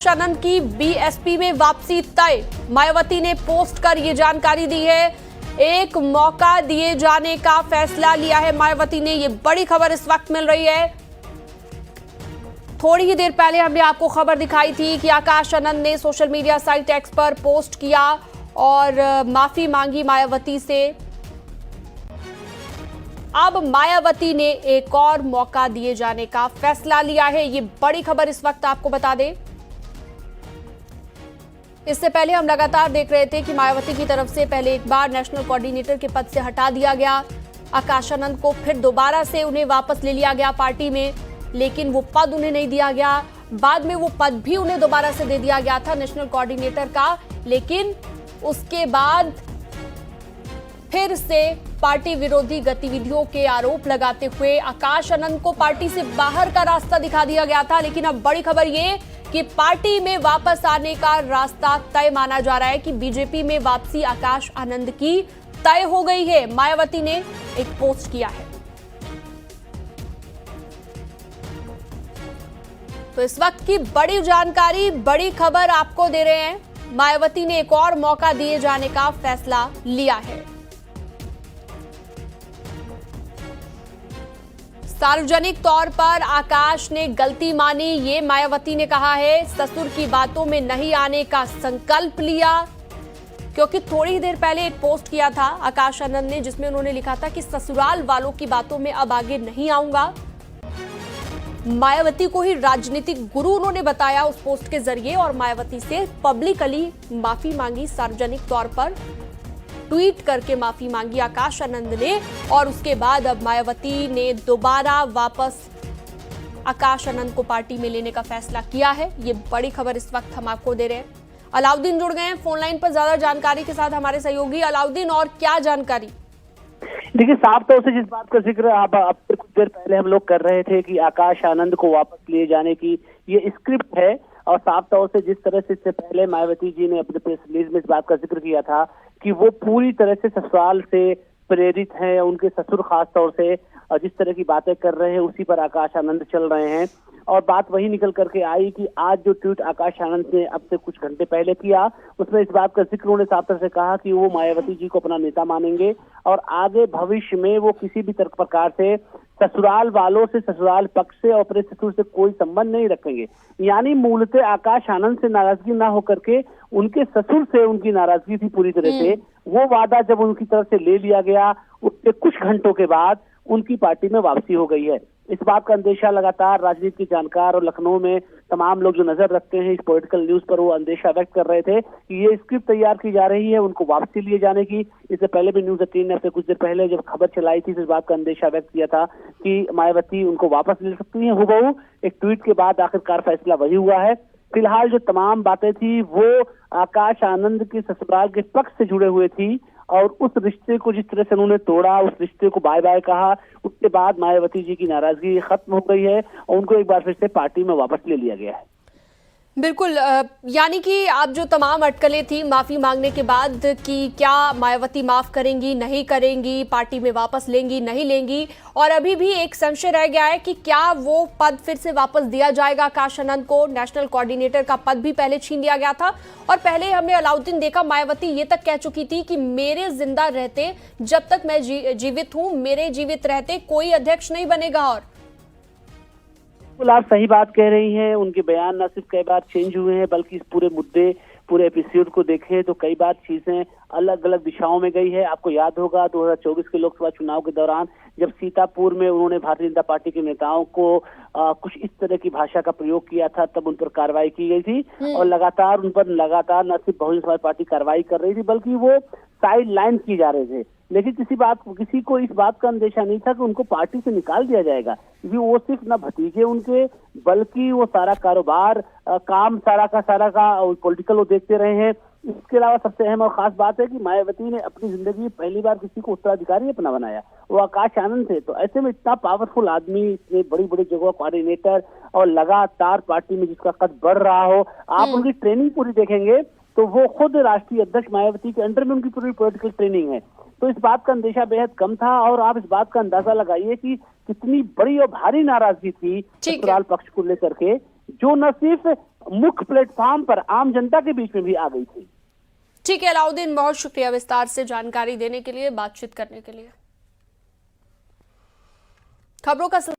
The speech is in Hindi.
आनंद की बीएसपी में वापसी तय। मायावती ने पोस्ट कर ये जानकारी दी है। एक मौका दिए जाने का फैसला लिया है मायावती ने। ये बड़ी खबर इस वक्त मिल रही है। थोड़ी ही देर पहले हमने आपको खबर दिखाई थी कि आकाश आनंद ने सोशल मीडिया साइट एक्स पर पोस्ट किया और माफी मांगी मायावती से। अब मायावती ने एक और मौका दिए जाने का फैसला लिया है। ये बड़ी खबर इस वक्त आपको बता दें। इससे पहले हम लगातार देख रहे थे कि मायावती की तरफ से पहले एक बार नेशनल कोऑर्डिनेटर के पद से हटा दिया गया आकाश आनंद को, फिर दोबारा से उन्हें वापस ले लिया गया पार्टी में, लेकिन वो पद उन्हें नहीं दिया गया। बाद में वो पद भी उन्हें दोबारा से दे दिया गया था नेशनल कोऑर्डिनेटर का, लेकिन उसके बाद फिर से पार्टी विरोधी गतिविधियों के आरोप लगाते हुए आकाश आनंद को पार्टी से बाहर का रास्ता दिखा दिया गया था। लेकिन अब बड़ी खबर ये कि पार्टी में वापस आने का रास्ता तय माना जा रहा है कि बीजेपी में वापसी आकाश आनंद की तय हो गई है। मायावती ने एक पोस्ट किया है। तो इस वक्त की बड़ी जानकारी, बड़ी खबर आपको दे रहे हैं। मायावती ने एक और मौका दिए जाने का फैसला लिया है। सार्वजनिक तौर पर आकाश ने गलती मानी, ये मायावती ने कहा है। ससुर की बातों में नहीं आने का संकल्प लिया, क्योंकि थोड़ी ही देर पहले एक पोस्ट किया था आकाश आनंद ने जिसमें उन्होंने लिखा था कि ससुराल वालों की बातों में अब आगे नहीं आऊंगा। मायावती को ही राजनीतिक गुरु उन्होंने बताया उस पोस्ट के जरिए और मायावती से पब्लिकली माफी मांगी, सार्वजनिक तौर पर ट्वीट करके माफी मांगी आकाश आनंद ने। और उसके बाद अब मायावती ने दोबारा वापस आकाश आनंद को पार्टी में लेने का फैसला किया है। ये बड़ी खबर इस वक्त हम आपको दे रहे हैं। अलाउद्दीन जुड़ गए हैं फोन लाइन पर ज्यादा जानकारी के साथ हमारे सहयोगी। अलाउद्दीन, और क्या जानकारी? देखिए, साफ तौर से जिस बात का जिक्र अब कुछ देर पहले हम लोग कर रहे थे कि आकाश आनंद को वापस लिए जाने की ये स्क्रिप्ट है, और साफ तौर से जिस तरह से इससे पहले मायावती जी ने अपने प्रेस रिलीज में इस बात का जिक्र किया था कि वो पूरी तरह से ससुराल से प्रेरित हैं, उनके ससुर खास तौर से जिस तरह की बातें कर रहे हैं उसी पर आकाश आनंद चल रहे हैं। और बात वही निकल करके आई कि आज जो ट्वीट आकाश आनंद ने अब से कुछ घंटे पहले किया उसमें इस बात का जिक्र उन्होंने साफ तौर से कहा कि वो मायावती जी को अपना नेता मानेंगे और आगे भविष्य में वो किसी भी प्रकार से ससुराल वालों से, ससुराल पक्ष से और अपने ससुर से कोई संबंध नहीं रखेंगे। यानी मूलतः आकाश आनंद से नाराजगी ना होकर के उनके ससुर से उनकी नाराजगी थी पूरी तरह से। वो वादा जब उनकी तरफ से ले लिया गया उसके कुछ घंटों के बाद उनकी पार्टी में वापसी हो गई है। इस बात का अंदेशा लगातार राजनीति के जानकार और लखनऊ में तमाम लोग जो नजर रखते हैं इस पॉलिटिकल न्यूज पर, वो अंदेशा व्यक्त कर रहे थे कि ये स्क्रिप्ट तैयार की जा रही है उनको वापसी लिए जाने की। इससे पहले भी न्यूज 18 ने अब से कुछ देर पहले जब खबर चलाई थी इस बात का अंदेशा व्यक्त किया था कि मायावती उनको वापस ले सकती है। हुबहू एक ट्वीट के बाद आखिरकार फैसला वही हुआ है। फिलहाल जो तमाम बातें थी वो आकाश आनंद के ससुराल के पक्ष से जुड़े हुए थी और उस रिश्ते को जिस तरह से उन्होंने तोड़ा, उस रिश्ते को बाय बाय कहा, उसके बाद मायावती जी की नाराजगी खत्म हो गई है और उनको एक बार फिर से पार्टी में वापस ले लिया गया है। बिल्कुल, यानी कि आप जो तमाम अटकलें थी माफी मांगने के बाद कि क्या मायावती माफ करेंगी, नहीं करेंगी, पार्टी में वापस लेंगी, नहीं लेंगी, और अभी भी एक संशय रह गया है कि क्या वो पद फिर से वापस दिया जाएगा आकाश आनंद को। नेशनल कोऑर्डिनेटर का पद भी पहले छीन लिया गया था और पहले हमने अलाउद्दीन देखा मायावती ये तक कह चुकी थी कि मेरे जिंदा रहते, जब तक मैं जीवित हूं, मेरे जीवित रहते कोई अध्यक्ष नहीं बनेगा। और बिल्कुल आप सही बात कह रही हैं। उनके बयान न सिर्फ कई बार चेंज हुए हैं बल्कि इस पूरे मुद्दे, पूरे एपिसोड को देखें तो कई बार चीजें अलग अलग दिशाओं में गई है। आपको याद होगा 2024 के लोकसभा चुनाव के दौरान जब सीतापुर में उन्होंने भारतीय जनता पार्टी के नेताओं को कुछ इस तरह की भाषा का प्रयोग किया था, तब उन पर कार्रवाई की गई थी और लगातार उन पर न सिर्फ बहुजन समाज पार्टी कार्रवाई कर रही थी बल्कि वो साइड लाइन की जा रहे थे। लेकिन किसी को इस बात का अंदेशा नहीं था कि उनको पार्टी से निकाल दिया जाएगा, क्योंकि वो सिर्फ न भतीजे उनके बल्कि वो सारा कारोबार काम सारा का पॉलिटिकल वो देखते रहे हैं। इसके अलावा सबसे अहम और खास बात है कि मायावती ने अपनी जिंदगी में पहली बार किसी को उत्तराधिकारी अपना बनाया, वो आकाश आनंद थे। तो ऐसे में इतना पावरफुल आदमी, इतने बड़ी बड़ी जगह कोऑर्डिनेटर और लगातार पार्टी में जिसका कद बढ़ रहा हो, आप उनकी ट्रेनिंग पूरी देखेंगे तो वो खुद राष्ट्रीय अध्यक्ष मायावती के अंडर में उनकी पूरी पॉलिटिकल ट्रेनिंग है। तो इस बात का अंदेशा बेहद कम था और आप इस बात का अंदाजा लगाइए कि कितनी बड़ी और भारी नाराजगी थी ससुराल पक्ष को लेकर के जो न सिर्फ मुख्य प्लेटफॉर्म पर आम जनता के बीच में भी आ गई थी। ठीक है अलाउद्दीन, बहुत शुक्रिया विस्तार से जानकारी देने के लिए, बातचीत करने के लिए। खबरों का